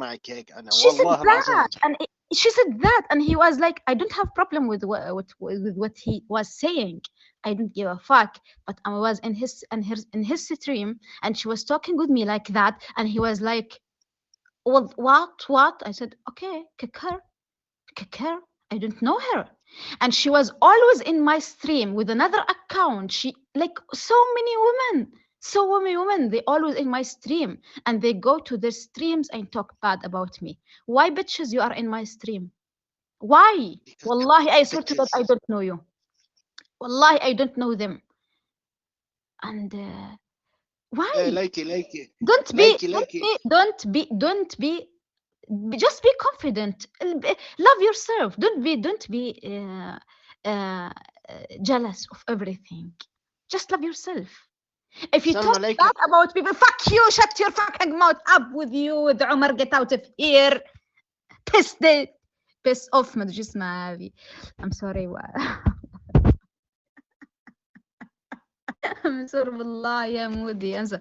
معك هيك أنا She said والله العظيم. that, and she said that, and he was like, I don't have problem with what he was saying. I don't give a fuck. But I was in his stream, and she was talking with me like that, and he was like, well, what? I said, okay, kick her, kick her. I don't know her. And she was always in my stream with another account. She, like, so many women, so many women, they always in my stream, and they go to their streams and talk bad about me. Why, bitches, you are in my stream? Why? Because the Wallahi, I swear to God, I bitches. don't know you. Wallahi, I don't know them. And why? ليكي ليكي Don't be, ليكي don't ليكي be, don't be, don't be. Just be confident. Love yourself. Don't be uh, jealous of everything. Just love yourself. If you سلمى talk bad ليكي. about people, fuck you. Shut your fucking mouth up with you. with Omar, get out of here. Piss off. ما ادري اسمها هذه. I'm sorry. منصور بالله يا مودي انسى.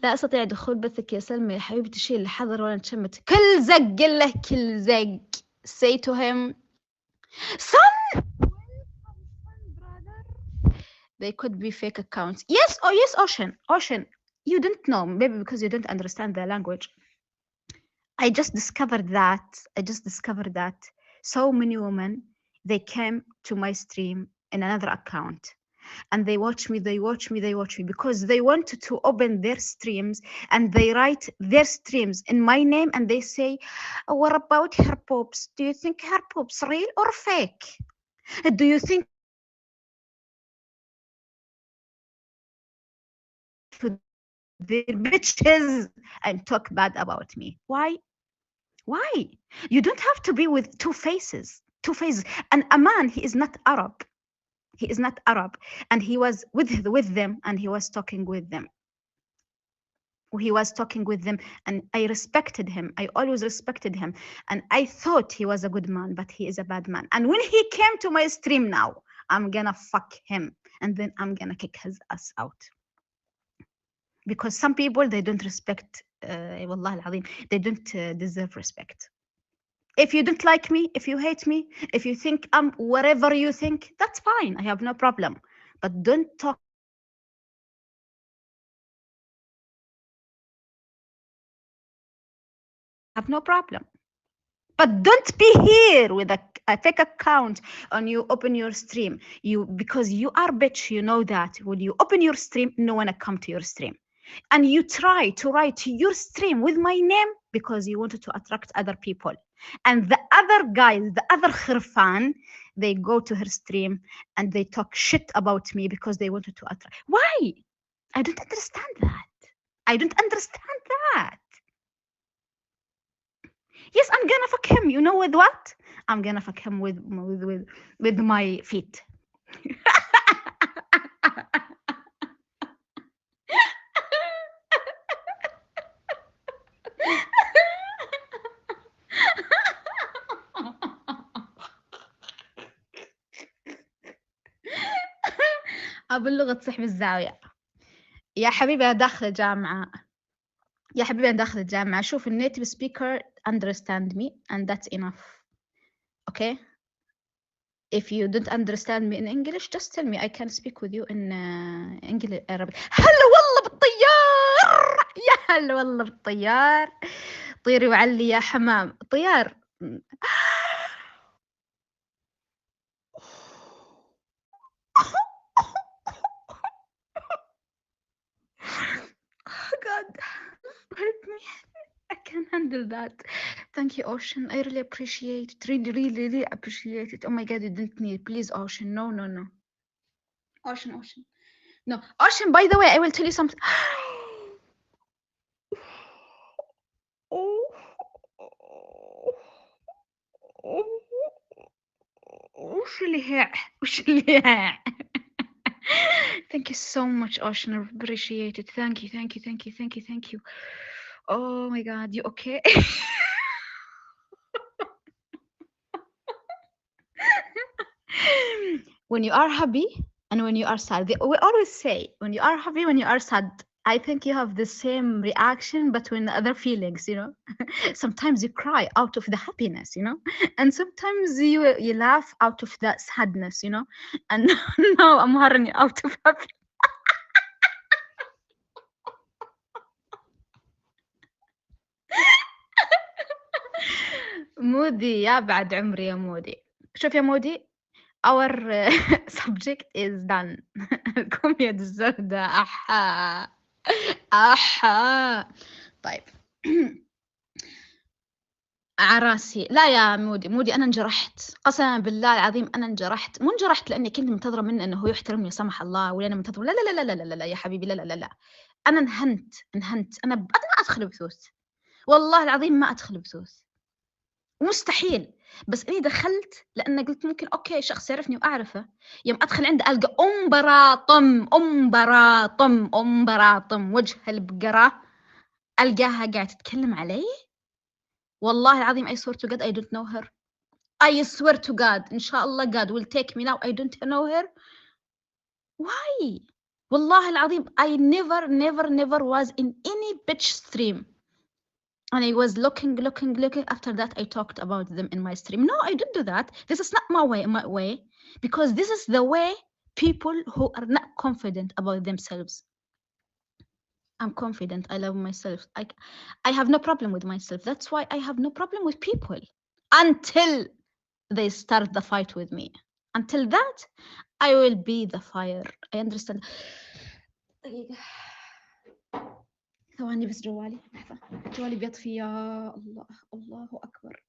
لا استطيع دخول بثك يا سلمى يا حبيبتي. شيل الحذر ولا نشمت. كل زق له كل زق. Say to him, son. They could be fake accounts. Yes, oh yes, Ocean. You don't know, maybe because you don't understand the language. I just discovered that so many women, they came to my stream in another account, and they watch me because they wanted to open their streams, and they write their streams in my name, and they say, oh, what about her pops? Do you think her pops real or fake? Do you think to their bitches and talk bad about me? Why? You don't have to be with two faces. And a man, he is not Arab. And he was with them, and he was talking with them. And I respected him. I always respected him. And I thought he was a good man, but he is a bad man. And when he came to my stream now, I'm gonna fuck him, and then I'm gonna kick his ass out. Because some people, they don't respect, والله العظيم, they don't deserve respect. If you don't like me, if you hate me, if you think I'm whatever you think, that's fine. I have no problem. But don't talk have no problem. But don't be here with a fake account and you open your stream. Because you are bitch, you know that. When you open your stream, no one will come to your stream. And you try to write your stream with my name because you wanted to attract other people. And the other guys, the other khirfan, they go to her stream and they talk shit about me because they wanted to attract. Why? I don't understand that. Yes, I'm gonna fuck him. You know with what? I'm gonna fuck him with my feet. أبلغ تصح بالزاوية. يا حبيبي أنا داخلة جامعة. شوف النيتيف speaker understand me and that's enough. Okay? If you don't understand me in English, just tell me. I can speak with you in English Arabic. هلا والله بالطيار. يا هلا والله بالطيار. طيري وعلي يا حمام. طيار. Oh God, help me. I can't handle that. Thank you, Ocean. I really appreciate it. Really appreciate it. Oh my God, you didn't need. Please, Ocean. No. Ocean. No. Ocean, by the way, I will tell you something. وش اللي هاع. Thank you so much, Ocean. I appreciate it. Thank you. Oh my God, you okay? When you are happy and when you are sad, we always say when you are happy, when you are sad, I think you have the same reaction, but with other feelings, you know. Sometimes you cry out of the happiness, you know, and sometimes you laugh out of that sadness, you know. And now I'm horny out of happiness. مودي يا بعد عمري يا مودي. شوف يا مودي، our subject is done. الكوميديا الزردة أحا أحا. طيب. عراسي لا يا مودي أنا انجرحت قسما بالله العظيم. أنا انجرحت، مو انجرحت لأني كنت منتظرة منه إنه هو يحترمني سمح الله، ولا أنا منتظرة. لا لا لا لا لا لا, لا يا حبيبي، لا لا لا لا. أنا انهنت. أنا ما أدخل بثوث، والله العظيم ما أدخل بثوث، مستحيل. بس إني دخلت لأن قلت ممكن أوكي شخص يعرفني وأعرفه، يوم أدخل عنده ألقى أم براطم وجه البقرة، ألقاها قاعدة تتكلم علي. والله العظيم I swear to God I don't know her. I swear to God إن شاء الله God will take me now. I don't know her. Why? والله العظيم I never was in any bitch stream. And I was looking. After that, I talked about them in my stream. No, I don't do that. This is not my way, because this is the way people who are not confident about themselves. I'm confident. I love myself. I have no problem with myself. That's why I have no problem with people until they start the fight with me. Until that, I will be the fire. I understand. ثواني بس، جوالي لحظة، جوالي بيطفي. يا الله، الله أكبر.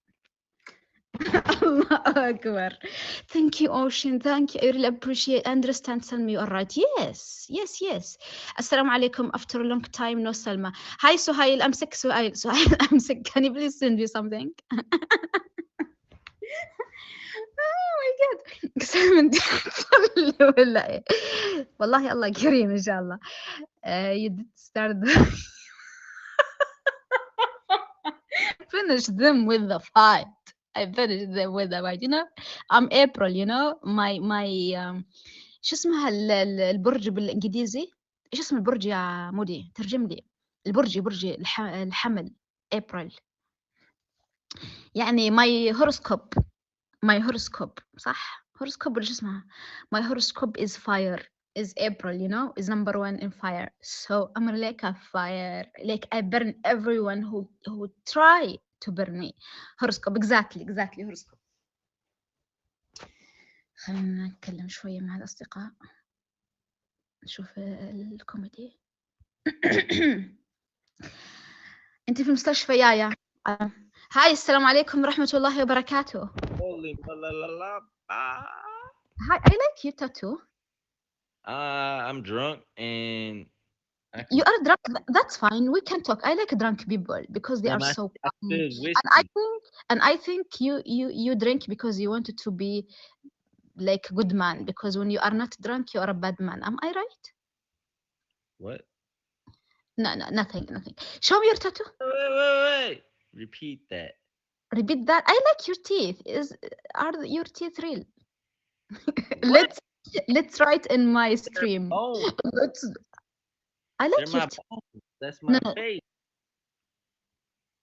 الله أكبر. Thank you Ocean, thank you. I really appreciate, understand. Salma, you are right. Yes. السلام عليكم. After a long time no Salma. Hi Suhail, I'm sick. Suhail, I'm sick. Can you please send me something? Oh my God. ولا إيه؟ والله الله كريم إن شاء الله. You did start finish them with the fight. I finished them with the fight. You know, I'm April. You know, my شو اسمها البرج بالإنجليزي؟ إيش اسم البرج يا مودي؟ ترجم لي. برج الحمل. April. يعني my horoscope صح؟ horoscope ولا شو اسمها؟ My horoscope is fire. Is April, you know, is number 1 in fire. So I'm like a fire. Like I burn everyone who try to burn me. Horoscope. Exactly horoscope. خلينا نتكلم شوية مع الأصدقاء، نشوف الكوميدي. أنت في المستشفى يايا. هاي السلام عليكم ورحمة الله وبركاته. Hi, I like your tattoo. I'm drunk and you are drunk. That's fine. We can talk. I like drunk people because they are so funny. And I think you drink because you wanted to be like a good man, because when you are not drunk you are a bad man. Am I right? What? No, nothing. Show me your tattoo. Wait. Repeat that. I like your teeth. Are your teeth real? Let's write in my stream. I like your teeth. That's my face.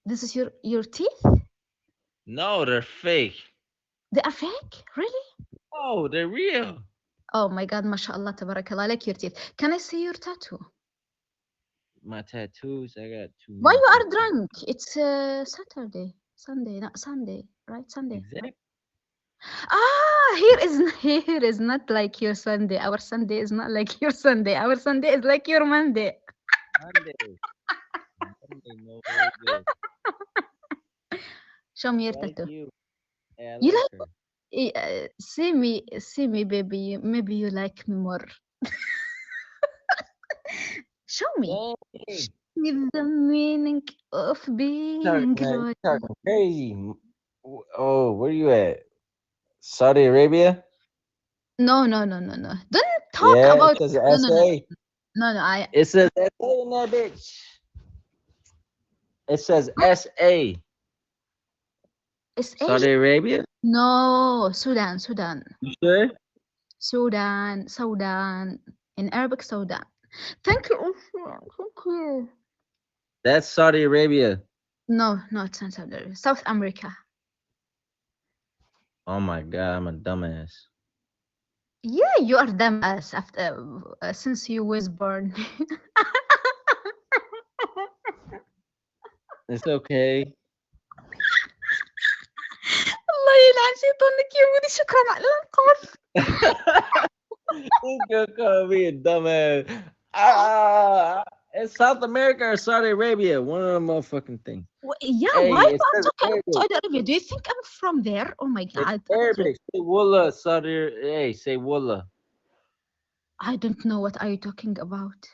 This is your teeth? No, they're fake. They are fake? Really? Oh, they're real. Oh my God, mashallah, tabarakallah. I like your teeth. Can I see your tattoo? My tattoos, I got 2. Why you are drunk? It's Sunday, not Sunday, right? Sunday. Exactly. Here is not like your Sunday. Our Sunday is not like your Sunday. Our Sunday is like your Monday. Monday no good. Show me your tattoo. You like see me, baby. Maybe you like me more. Show me. With the meaning of being crazy. Oh, where you at? Saudi Arabia? No. Don't talk about. It says SA. No. It says SA in that bitch. It says SA. Saudi Arabia? No, Sudan. You sure? Sudan. In Arabic, Sudan. Thank you. Thank you. That's Saudi Arabia. No, no, it's not South America. South America. Oh my god, I'm a dumbass. Yeah, you are dumbass after since you was born. It's okay. الله يلعن شيطانك يا ولدي، شكرا على الإنقاذ. You gonna call me a dumbass. It's South America or Saudi Arabia. One of them motherfucking things. Yeah, Hey, why it I'm says talking about Arabic. Saudi Arabia? Do you think I'm from there? Oh my God. It's Arabic. Say Wallah, Saudi. Hey, say Wallah. I don't know what are you talking about.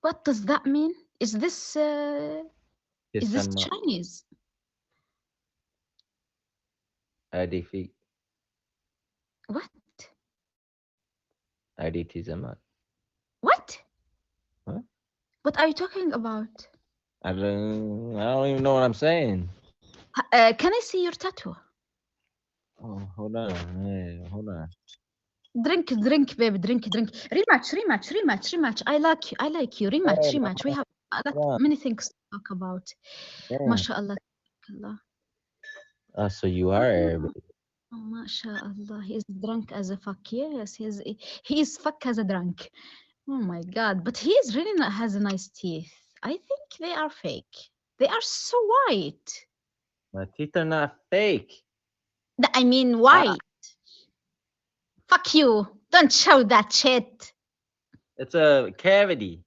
What does that mean? Is this Chinese? IDF. What? IDT Zaman. What? What? What are you talking about? I don't even know what I'm saying. Can I see your tattoo? Oh, hold on. Hey, hold on. Drink, baby, drink. Rematch. I like you. Rematch. We have many things to talk about. Yeah. MashaAllah. So you are Arabic. Oh, MashaAllah. He's drunk as a fuck. Yes, he's fuck as a drunk. Oh my God. But he's really has nice teeth. I think they are fake. They are so white. My teeth are not fake. I mean white. Fuck you. Don't show that shit. It's a cavity.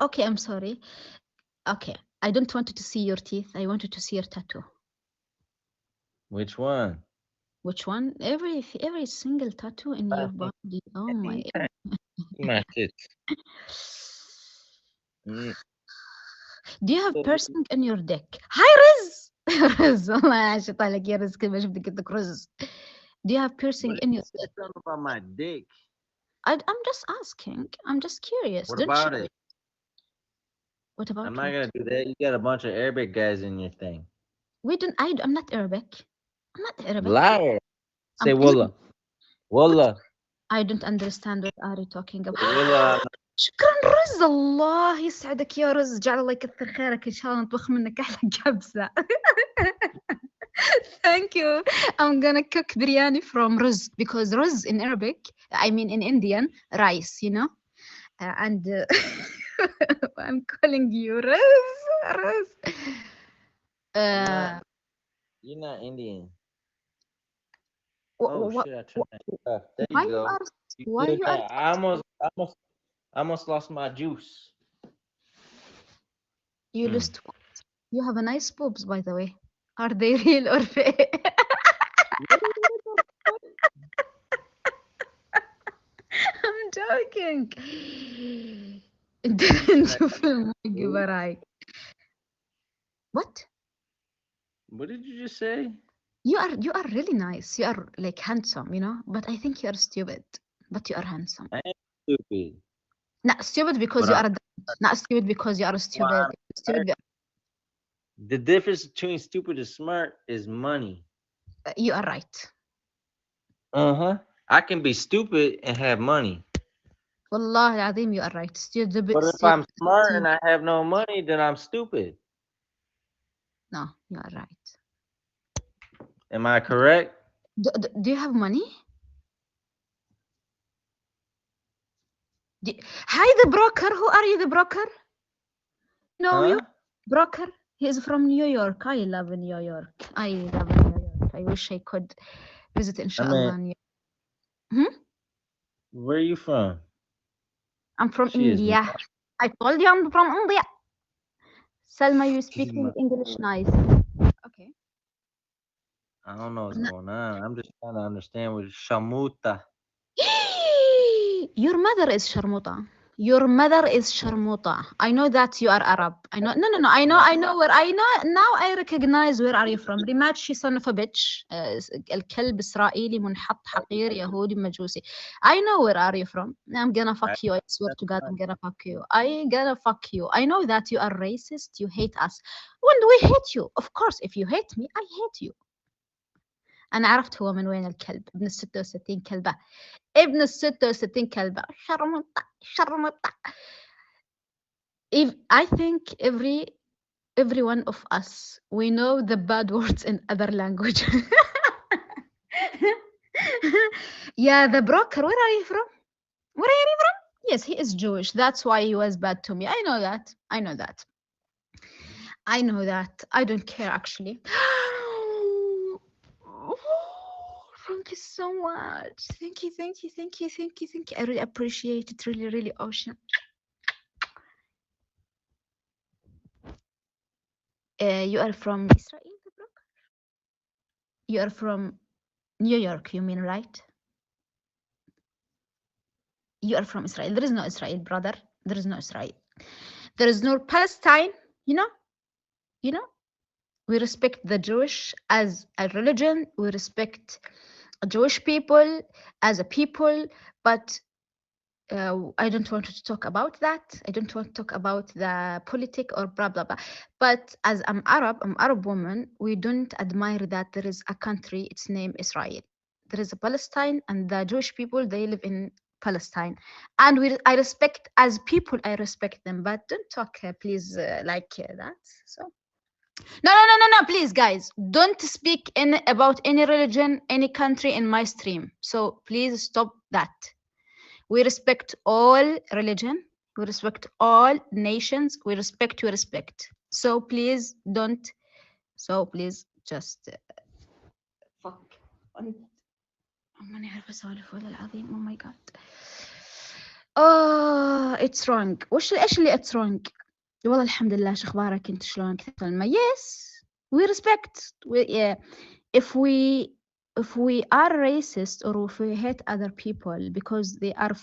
Okay, I'm sorry. Okay, I don't want to see your teeth. I wanted to see your tattoo. Which one? Which one? Every single tattoo in your body. Oh my. My tits. Do you have piercing in your dick? Hi, Riz. Riz, والله يا شيطان لك يا رز، كل ما شفتك عندك رز. Do you have piercing in your dick? Something about my dick. I'm just asking. I'm just curious. What about it? What about? I'm not gonna do that. You got a bunch of Arabic guys in your thing. We don't. I'm not Arabic. I'm not Arabic. Liar. Say Wallah. Wallah. I don't understand what are you talking about. Wallah. شكرا رز، الله يسعدك يا رز، جعل الله يكثر خيرك، ان شاء الله نطبخ منك احلى كبسه. Thank you. I'm gonna cook biryani from ruz, because ruz in Arabic, I mean in Indian, rice, you know. And I'm calling you Ruz. You're not Indian. What? Shit! I turned that off. There you go. Why you are? I almost lost my juice. You lost. You have a nice boobs, by the way. Are they real or fake? I'm joking. Didn't you feel my What? What did you just say? You are really nice. You are like handsome, you know. But I think you are stupid. But you are handsome. I am stupid. Not stupid because you are not stupid because you are stupid. Stupid. The difference between stupid and smart is money. You are right. I can be stupid and have money. Wallah al-Azim, you are right. But if I'm smart and I have no money, then I'm stupid. No, you are right. Am I correct? Do you have money? Hi, the broker. Who are you, the broker? No, you broker. He's from New York. I love New York. I wish I could visit, inshallah. New York. Where are you from? I'm from India. I told you I'm from India. Salma, you speaking English nice. Okay. I don't know what's going on. I'm just trying to understand what Sharmuta. Your mother is Sharmuta. Your mother is Sharmuta. I know that you are Arab. I know. No. I know where. I know now. I recognize where are you from. Rematch, son of a bitch. الكلب إسرائيلي منحط حقير يهودي مجوسي. I know where are you from. I'm gonna fuck you. I swear to God, I'm gonna fuck you. I know that you are racist. You hate us. When do we hate you? Of course, if you hate me, I hate you. أنا عرفت هو من وين الكلب، ابن ال66 كلبة، ابن ال66 كلبة، شرمطة شرمطة. I think every one of us, we know the bad words in other language. Yeah, the broker, where are you from? Where are you from? Yes, he is Jewish. That's why he was bad to me. I know that. I know that. I know that. I don't care actually. Thank you so much. Thank you, thank you, thank you, thank you, thank you. I really appreciate it. Really, really, Ocean. You are from Israel, the broker? You are from New York, you mean, right? You are from Israel. There is no Israel, brother. There is no Israel. There is no Palestine, you know? You know? We respect the Jewish as a religion. We respect Jewish people as a people, but I don't want to talk about that. I don't want to talk about the politic or blah blah blah. But as I'm Arab woman, we don't admire that there is a country, its name Israel. There is a Palestine, and the Jewish people, they live in Palestine, and I respect, as people, I respect them. But don't talk, please, like that. So. No, please, guys, don't speak about any religion, any country in my stream. So please stop that. We respect all religion. We respect all nations. We respect. So please don't. So please just fuck. ما نعرف أسولف والله العظيم. Oh my god. Oh, it's wrong. إيش اللي it's wrong؟ والله الحمد لله. شو أخبارك أنت؟ شلونك؟ Yes. We respect. If we are racist or if we hate other people because they are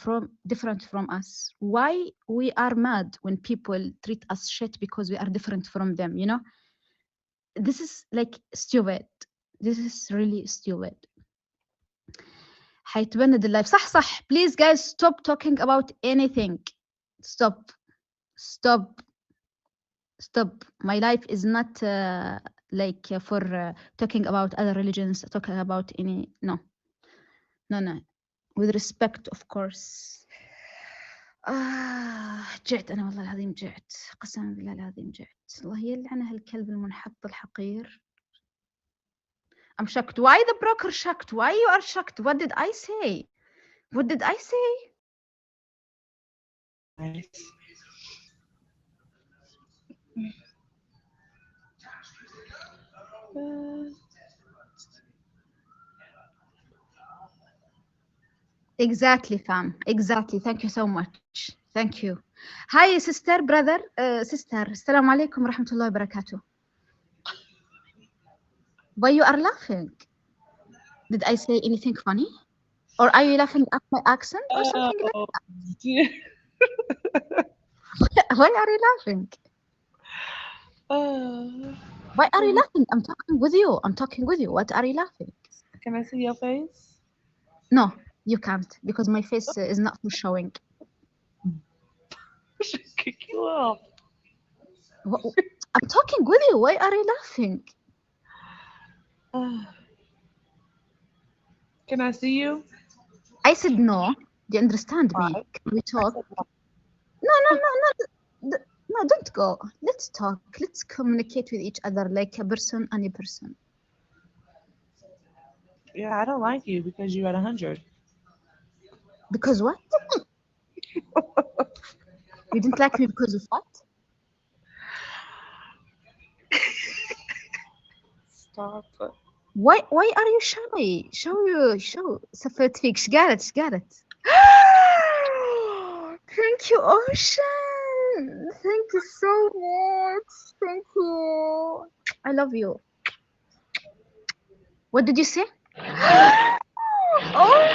different from us, why we are mad when people treat us shit because we are different from them, you know? This is like stupid. This is really stupid. حيتبند اللايف. صح. Please guys, stop talking about anything. Stop. My life is not for talking about other religions, talking about any. No. With respect, of course. جعت أنا والله العظيم، جعت قسما بالله العظيم جعت. الله يلعن هالكلب المنحط الحقير. I'm shocked. Why the broker shocked? Why you are shocked? What did I say? Nice. Exactly, fam. Exactly. Thank you so much. Thank you. Hi, sister, brother, sister. Assalamu alaikum wa rahmatullahi wa barakatuh. Why you are laughing? Did I say anything funny? Or are you laughing at my accent or something like that? Why are you laughing? Why are you laughing? I'm talking with you. What are you laughing? Can I see your face? No, you can't, because my face is not for showing. I should kick you off. I'm talking with you. Why are you laughing? Can I see you? I said no. Do you understand me? Can we talk? No, don't go. Let's talk. Let's communicate with each other like a person and a person. Yeah, I don't like you because you're at 100. Because what? You didn't like me because of what? Stop. Why are you shy? Show. سفرت فيك. ايش قالت. Thank you, Ocean. Thank you so much. Thank you. I love you. What did you say? Oh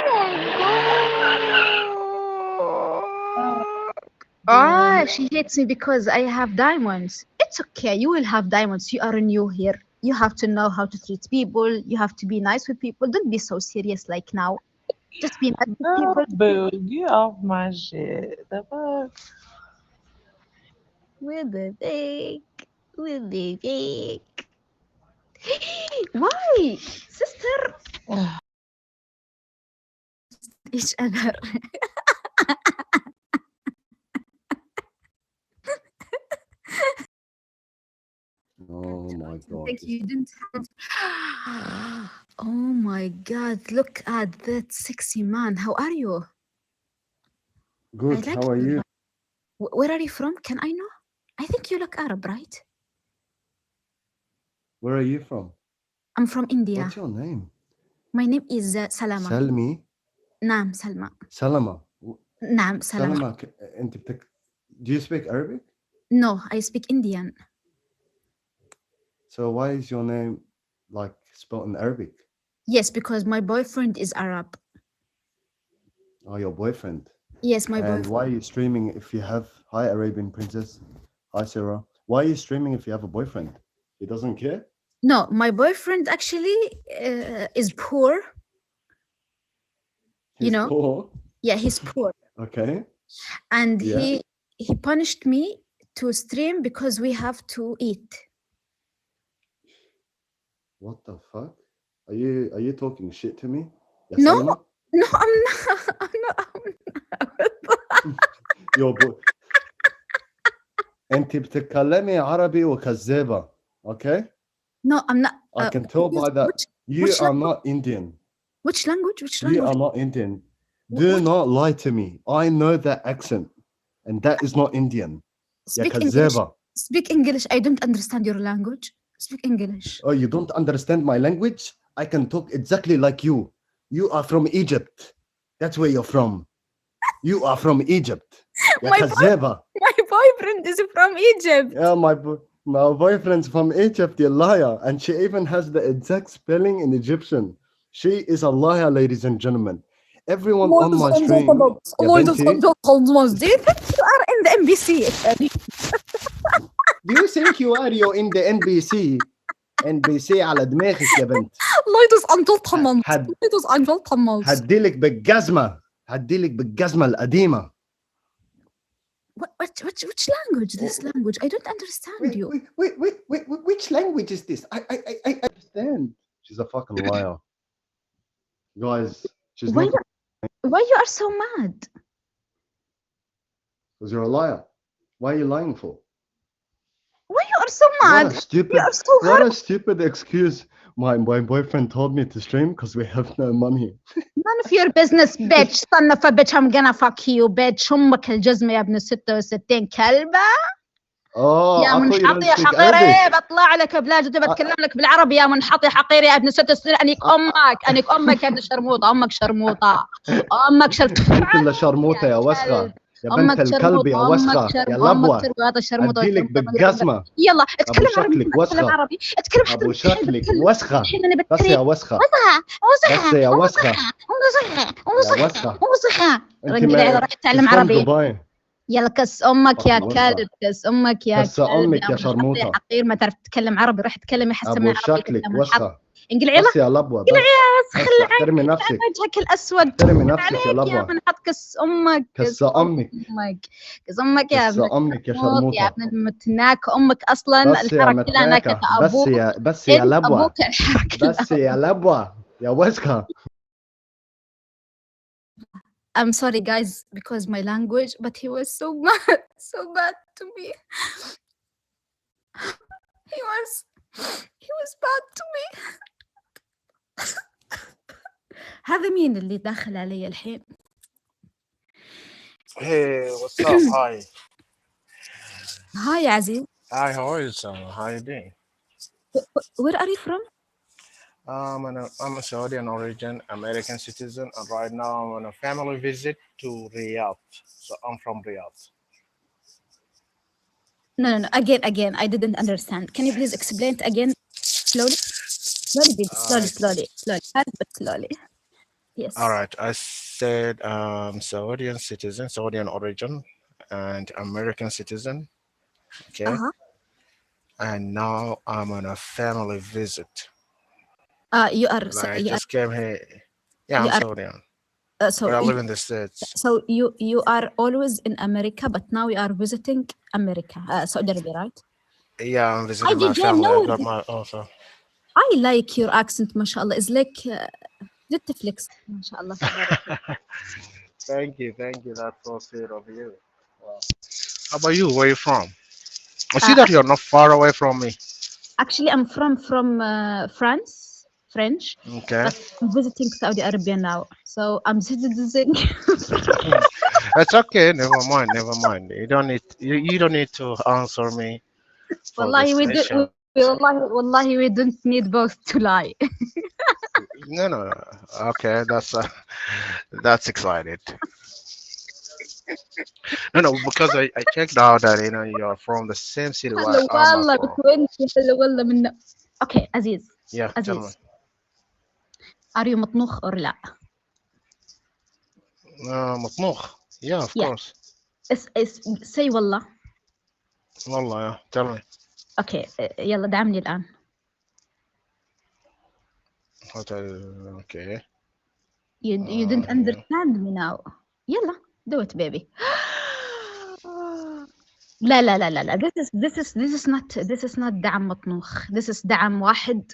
my god. She hates me because I have diamonds. It's okay. You will have diamonds. You are new here. You have to know how to treat people. You have to be nice with people. Don't be so serious like now. Just be nice with people. Boo, get off my shit. The fuck? With the dick. Why? Sister, each other. Oh my God. Think you didn't have. Oh my God! Look at that sexy man. How are you? Good. like How are you? Where are you from? Can I know? I think you look Arab, right? Where are you from? I'm from India. What's your name? My name is Salama. Salmi. نعم سلمى. Salama. نعم سلمى. Salama. Do you speak Arabic? No, I speak Indian. So why is your name like spelled in Arabic? Yes, because my boyfriend is Arab. Oh, your boyfriend. Yes, my And boyfriend. why are you streaming if you have... Hi, Arabian Princess. Hi, Sarah. Why are you streaming if you have a boyfriend? He doesn't care? No, my boyfriend actually is poor. He's know? poor. Yeah, he's poor. Okay. And Yeah. he punished me to stream because we have to eat. What the fuck? Are you talking shit to me? Ya No. Salma? No, I'm not. I'm not. Your boy. انت بتتكلمي عربي وكذابة. Okay? No, I'm not. I can tell by that. You which are not Indian. Which language? Which You language? are not Indian. Do not lie to me. I know that accent. And that is not Indian. Ya Speak English. كذابة. Speak English. I don't understand your language. Speak English. Oh, you don't understand my language? I can talk exactly like you. You are from Egypt. That's where you're from. You are from Egypt. Ya My كذابة. My boyfriend is from Egypt. Yeah, my boyfriend's from Egypt, you liar. And she even has the exact spelling in Egyptian. She is a liar, ladies and gentlemen. Everyone on my stream. يا بنتي. Do you think you are in the NBC? Do you think you are in the NBC? NBC على دماغك يا بنت. الله يدوس أنجل طماط. حد الله يدوس أنجل طماط. هديلك بالجزمة. هديلك بالجزمة القديمة. Which language? This language? I don't understand you. Wait, which language is this? I understand. She's a fucking liar. Guys, she's Why not... you are so mad? Because you're a liar. Why are you lying for? Why you are so mad? What a stupid, You are so what hard. a stupid excuse. My boyfriend told me to stream because we have no money. None of your business, bitch. Son of a bitch, I'm gonna fuck you, bitch. أمك الجزمة يا ابن 66 كلبة. Oh, يا I thought you منحط don't يا speak حقير. Arabic. بطلع لك بلاجتي بتكلم لك بالعربي يا منحط يا حقير يا ابن 66. أنيك أمك يا ابن شرموطة. أمك شرموطة. أمك انت اللي شرموطة يا وسخة. يا بنت الكلب يا وسخة. يا لبوة. اديلك بالجزمة. يلا اتكلم ابو شكلك وسخة. عربي. اتكلم حتى ابو شكلك وسخة. الحين انا بس يا وسخة. بس يا وسخة. وسخة. انت رجلي راح اتعلم عربي. دبي. يلا كس امك يا وسخة. كلب. كس امك يا كس امك يا شرموطة. حقير ما تعرف تتكلم عربي. راح تتكلم يحسن ابو من عربي. شكلك وسخة. انقلع يلا. بس يا لبوة. بس احترمي نفسك. وجهك الاسود. احترمي نفسك يا يا لبوة. من حط كس امك. كس امك. كس امك يا كس ابن امك يا يا شرموطة. ابن المتناك. امك اصلا بس يا الحركه كلها متناكة. نكته. ابوك بس يا لبوة. ابوك الحركه. بس يا لبوة يا وسخة. I'm sorry guys because my language, but he was so mad, so bad to me. He was bad to me. هذا مين اللي داخل علي الحين؟ Hey, what's up? Hi. Hi عزيز. Hi, how are you, Salma? How you doing? Where are you from? I'm a Saudian origin, American citizen, and right now I'm on a family visit to Riyadh. So I'm from Riyadh. No. Again. I didn't understand. Can you please explain it again? Slowly, baby. Slowly. But slowly. Yes. All right. I said Saudian citizen, Saudian origin, and American citizen. Okay. And now I'm on a family visit. You are. I just came here. Yeah, I'm Saudian. So but I live in the States. So you are always in America, but now you are visiting America, Saudi Arabia, right? Yeah, I'm visiting my family. I got my also. I like your accent, mashallah. It's like نتفليكس. ما شاء الله تبارك الله. Thank you, thank you. That's so sweet of you. Wow. How about you? Where are you from? I see that you're not far away from me. Actually, I'm from France, French, Okay. but I'm visiting Saudi Arabia now. So I'm visiting. That's okay. Never mind. Never mind. You don't need to answer me for this Wallahi, question. wallahi, we don't need both to lie. No, no, no. Okay, that's excited. No, no, because I checked out that you're from the same city where هلا I'm والله from. بتوينتي هلا والله منا. Okay, Aziz. Yeah, tell me. Aziz, are you مطنوخ or لا? مطموح. Yeah, of Yeah. course. Say والله. والله, yeah. Tell me. Okay, يلا دعمني الآن. Okay. You didn't understand me now. يلا, do it, baby. لا لا لا لا لا. This is not دعم مطنوخ. This is دعم واحد.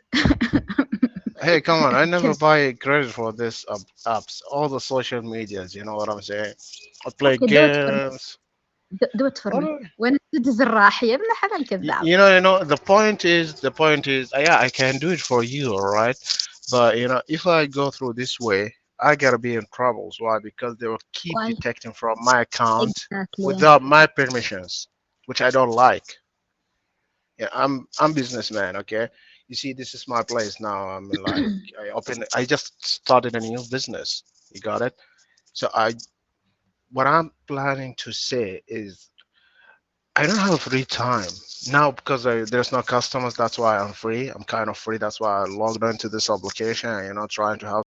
Hey, come on. I never buy credit for this apps, all the social medias. You know what I'm saying? I play Okay, do it for me. games. Do it for me. Alright. وين الزراح يا ابن حلال كذاب. The point is, yeah, I can do it for you, all right? But if I go through this way, I gotta be in troubles. Why? Because they will keep Why? detecting from my account Exactly. without my permissions, which I don't like. Yeah, I'm businessman, okay? You see, this is my place now. I just started a new business. You got it? So what I'm planning to say is I don't have free time now because there's no customers. That's why I'm free. I'm kind of free. That's why I logged into this application, trying to help